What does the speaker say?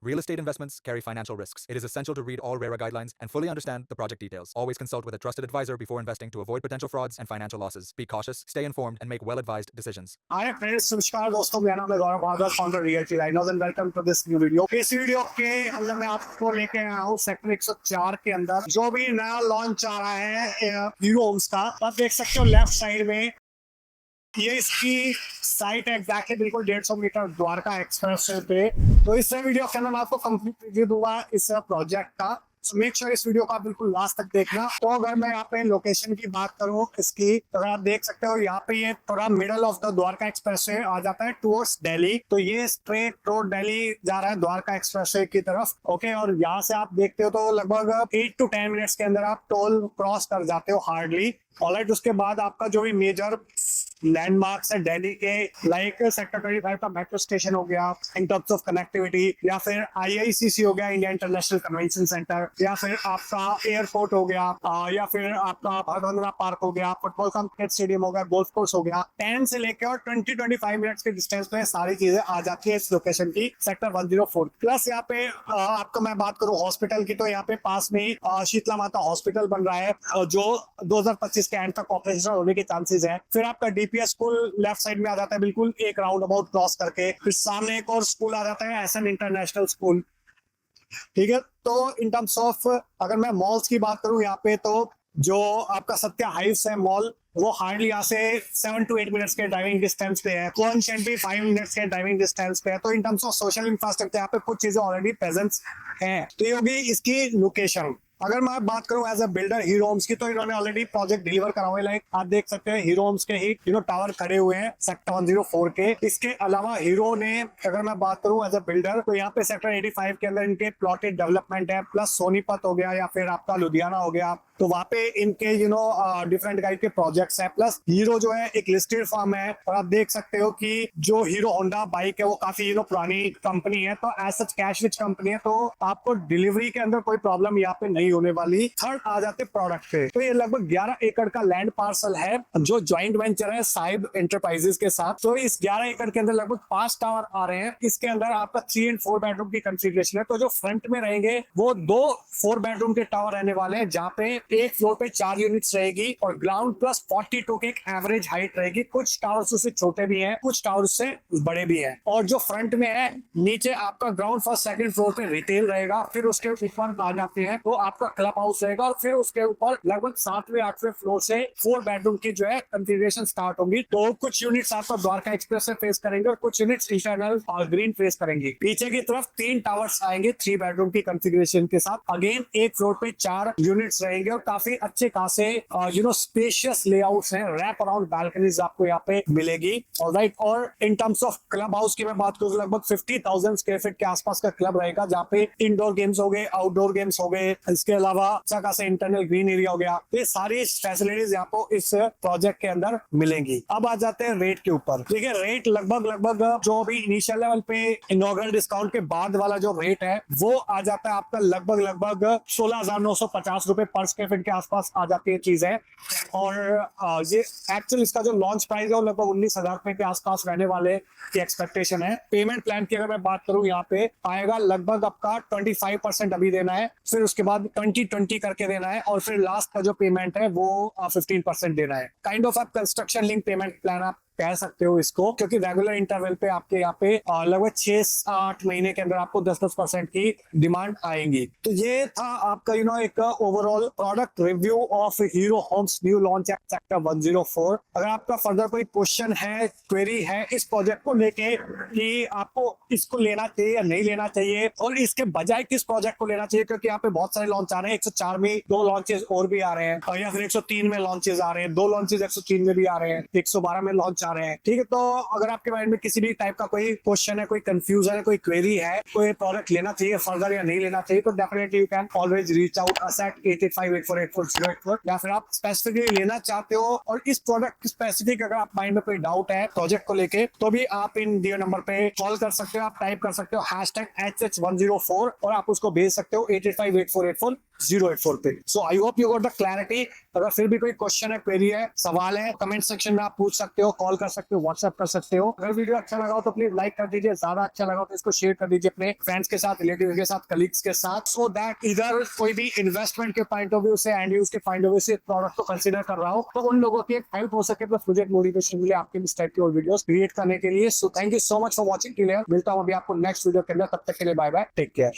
Real estate investments carry financial risks. It is essential to read all RERA guidelines and fully understand the project details. Always consult with a trusted advisor before investing to avoid potential frauds and financial losses. Be cautious, stay informed, and make well-advised decisions. Hi friends, नमस्कार दोस्तों, मेरा नाम है Gaurav Bhardwaj, founder realty rhinos and welcome to this new video. इस video के अंदर मैं आपको लेके आया हूँ सेक्टर 104 के अंदर जो भी नया लॉन्च आ रहा है हीरो होम्स का। आप देख सकते हो लेफ्ट साइड में ये इसकी साइट है एग्जैक्टली बिल्कुल 150 मीटर द्वारका एक्सप्रेस पे। तो इस वीडियो के अंदर मैं आपको कंप्लीट रिव्यू दूंगा इस प्रोजेक्ट का। So make sure इस वीडियो को आप बिल्कुल लास्ट तक देखना। तो अगर मैं यहाँ पे लोकेशन की बात करूँ इसकी, तो अगर आप देख सकते हो यहाँ पे ये थोड़ा middle of the Dwarka expressway आ जाता है टुवर्ड्स दिल्ली। तो ये स्ट्रेट रोड दिल्ली जा रहा है द्वारका एक्सप्रेस वे की तरफ। ओके, और यहाँ से आप देखते हो तो लगभग 8 to 10 मिनट्स के अंदर आप टोल क्रॉस कर जाते हो हार्डली। ऑलराइट, उसके बाद आपका जो भी मेजर लैंडमार्क्स है दिल्ली के, लाइक सेक्टर 25 का मेट्रो स्टेशन हो गया इन टर्म्स ऑफ कनेक्टिविटी, या फिर IICC हो गया इंडिया इंटरनेशनल कन्वेंशन सेंटर, या फिर आपका एयरपोर्ट हो गया, या फिर आपका भागवंदना पार्क हो गया, फुटबॉल का क्रिकेट स्टेडियम हो गया, गोल्फ कोर्स हो गया। 10 से लेकर और 20-25 मिनट्स के डिस्टेंस पे सारी चीजें आ जाती है इस लोकेशन की सेक्टर 104। प्लस यहाँ पे आपको मैं बात करूँ हॉस्पिटल की, तो यहाँ पे पास में शीतला माता हॉस्पिटल बन रहा है जो 2025 के एंड तक ऑपरेशनल होने के चांसेस है। फिर आपका DPS स्कूल लेफ्ट साइड में आ जाता है बिल्कुल एक राउंड अबाउट क्रॉस करके। फिर सामने एक और स्कूल आ जाता है SN इंटरनेशनल स्कूल। ठीक है, तो इन टर्म्स ऑफ अगर मैं मॉल्स की बात करूं यहाँ पे, तो जो आपका सत्या हाइव्स है मॉल, वो हार्डली यहाँ से 7 to 8 मिनट्स के ड्राइविंग डिस्टेंस पे है। कोइंसिडेंट भी 5 मिनट्स के ड्राइविंग डिस्टेंस पे है। तो in terms of social infrastructure यहाँ पे कुछ चीजें ऑलरेडी प्रेजेंस है। तो ये होगी इसकी लोकेशन। अगर मैं बात करूं as a builder Hero Homes की, तो इन्होंने ऑलरेडी प्रोजेक्ट डिलीवर करा हुआ है। लाइक आप देख सकते हैं हीरो होम्स के ही टावर खड़े हुए हैं सेक्टर 104 के। इसके अलावा हीरो ने, अगर मैं बात करूं एज अ बिल्डर, तो यहाँ पे सेक्टर 85 के अंदर इनके प्लॉटेड डेवलपमेंट है, प्लस सोनीपत हो गया या फिर आपका लुधियाना हो गया, तो वहां पे इनके डिफरेंट टाइप के प्रोजेक्ट्स हैं। प्लस हीरो जो है एक लिस्टेड फर्म है, और आप देख सकते हो कि जो हीरो होंडा बाइक है वो काफी पुरानी कंपनी है, तो as such cash rich company है, तो आपको डिलीवरी के अंदर कोई प्रॉब्लम यहाँ पे नहीं होने वाली। थर्ड आ जाते प्रोडक्ट पे, तो ये लगभग 11 एकड़ का लैंड पार्सल है जो ज्वाइंट वेंचर है साइब एंटरप्राइजेस के साथ। तो इस 11 एकड़ के अंदर लगभग 5 टावर आ रहे हैं। इसके अंदर आपका 3 and 4 बेडरूम की कंफिगरेशन है। तो जो फ्रंट में रहेंगे वो 2 4 बेडरूम के टावर रहने वाले हैं, जहाँ पे एक फ्लोर पे 4 यूनिट्स रहेगी और ग्राउंड प्लस 42 की एक एवरेज हाइट रहेगी। कुछ टावर्स उससे छोटे भी हैं, कुछ टावर्स से बड़े भी हैं। और जो फ्रंट में है, नीचे आपका ग्राउंड फर्स्ट सेकंड फ्लोर पे रिटेल रहेगा। फिर उसके ऊपर आ जाते हैं तो आपका क्लब हाउस रहेगा, और फिर उसके ऊपर लगभग 7वें 8वें फ्लोर से 4 बेडरूम की जो है कंफिगरेशन स्टार्ट होगी। तो कुछ यूनिट्स आपका द्वारका एक्सप्रेस से फेस करेंगे और कुछ यूनिट्स इंटरनल और ग्रीन फेस करेंगे। पीछे की तरफ 3 टावर्स आएंगे 3 बेडरूम की कंफिगरेशन के साथ। अगेन एक फ्लोर पे 4 यूनिट्स रहेंगे और काफी अच्छे खासे स्पेशियस लेआउट्स हैं। रैप अराउंड बैल्कनीज आपको यहाँ पे मिलेगी। ऑलराइट, और in terms of club house की मैं बात करूँ, लगभग 50,000 स्क्वायर फीट के आसपास का क्लब रहेगा, जहाँ पे इंडोर गेम्स हो गए, आउटडोर गेम्स हो गए, इसके अलावा अच्छा खासा इंटरनल ग्रीन एरिया हो गया। ये सारी फैसिलिटीज यहाँ पे इस प्रोजेक्ट के अंदर मिलेंगी। अब आ जाते हैं रेट के ऊपर। ठीक है, रेट लगभग जो भी इनिशियल लेवल पे इनॉग्रल डिस्काउंट के बाद वाला जो रेट है वो आ जाता है आपका लगभग 16,950 रुपए पर स्क्वायर फीट के आसपास आ जाती है चीज है। और ये एक्चुअल इसका जो लॉन्च प्राइस है वो लगभग 19,000 रुपए के आसपास रहने वाले की एक्सपेक्टेशन है। पेमेंट प्लान की अगर मैं बात करूं, यहाँ पे आएगा लगभग आपका 25% अभी देना है, फिर उसके बाद 20-20 करके देना है, और फिर लास्ट का जो पेमेंट है वो 15% देना है। काइंड ऑफ आप कंस्ट्रक्शन लिंक पेमेंट प्लान आप कह सकते हो इसको, क्योंकि रेगुलर इंटरवल पे आपके यहाँ पे लगभग 6-8 महीने के अंदर आपको 10% की डिमांड आएंगी। तो ये था आपका एक overall product review of Hero Homes new launch at sector 104। अगर आपका फर्दर कोई क्वेश्चन है, क्वेरी है इस प्रोजेक्ट को लेके कि आपको इसको लेना चाहिए या नहीं लेना चाहिए, और इसके बजाय किस प्रोजेक्ट को लेना चाहिए, क्योंकि यहाँ पे बहुत सारे लॉन्च आ रहे हैं। 104 में 2 लॉन्चेस और भी आ रहे हैं, या फिर 103 में लॉन्चेस आ रहे हैं, 2 लॉन्चेस 103 में भी आ रहे हैं, 112 में लॉन्च आ रहे हैं। ठीक है, तो अगर आपके माइंड में किसी भी टाइप का कोई क्वेश्चन है, कोई कंफ्यूजन है, कोई क्वेरी है, कोई प्रोडक्ट लेना चाहिए फर्दर या नहीं लेना चाहिए, तो definitely you can always reach out us at 8858484084। या फिर आप स्पेसिफिकली लेना चाहते हो और इस प्रोडक्ट स्पेसिफिक अगर आप माइंड में कोई डाउट है प्रोजेक्ट को लेके, तो भी आप इन दिए नंबर पे कॉल कर सकते हो। आप टाइप कर सकते हो #HH104 और आप उसको भेज सकते हो 8858484084 084 पे। So I hope you got the clarity. अगर फिर भी कोई क्वेश्चन है, क्वेरी है, सवाल है, कमेंट सेक्शन में आप पूछ सकते हो, कॉल कर सकते हो, व्हाट्सएप कर सकते हो। अगर वीडियो अच्छा लगा हो तो प्लीज लाइक कर दीजिए, ज्यादा अच्छा लगा हो तो इसको शेयर कर दीजिए अपने फ्रेंड्स के साथ, रिलेटिव के साथ, कलीग्स के साथ, सो दैट इधर कोई भी इन्वेस्टमेंट के पॉइंट ऑफ व्यू से, एंड यूज के पॉइंट ऑफ व्यू से प्रोडक्ट को कंसीडर कर रहा हो तो उन लोगों की एक हेल्प हो सके, प्लस मुझे एक मोटिवेशन मिले आपके इस टाइप की और वीडियोस क्रिएट करने के लिए। So thank you so much for watching. मिलता हूं अभी आपको नेक्स्ट वीडियो के अंदर, तब तक के लिए बाय बाय, टेक केयर।